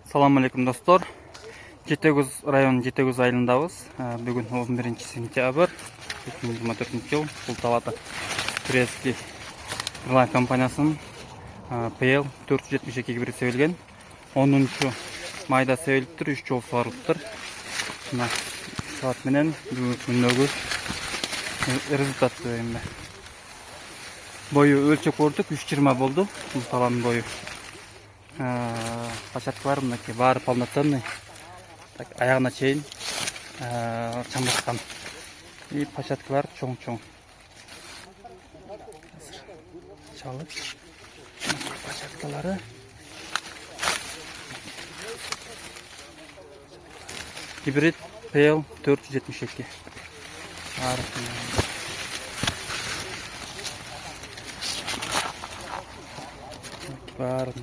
Assalamu alaikum dostlar. Жетегөз район Жетегөз айылындабыз. Бүгін 11 сентябрь 2024 жыл. Бұл талата турецкий Airline компаниясының PL 472 бері себілген. 10 майда себіліп тұр, 3 жол суарылып тұр. Сағат менен бүгінгі күндегі результатты енді. Бойы өлчек көрдік, 320 болды. Бұл таланың бойы. Початкалар мынакей бары полноценный. Так, аяғына чейін чамбасқан. И початкалар чоң-чоң. Чалып. Початкалары. Гибрид PL 472. Бары.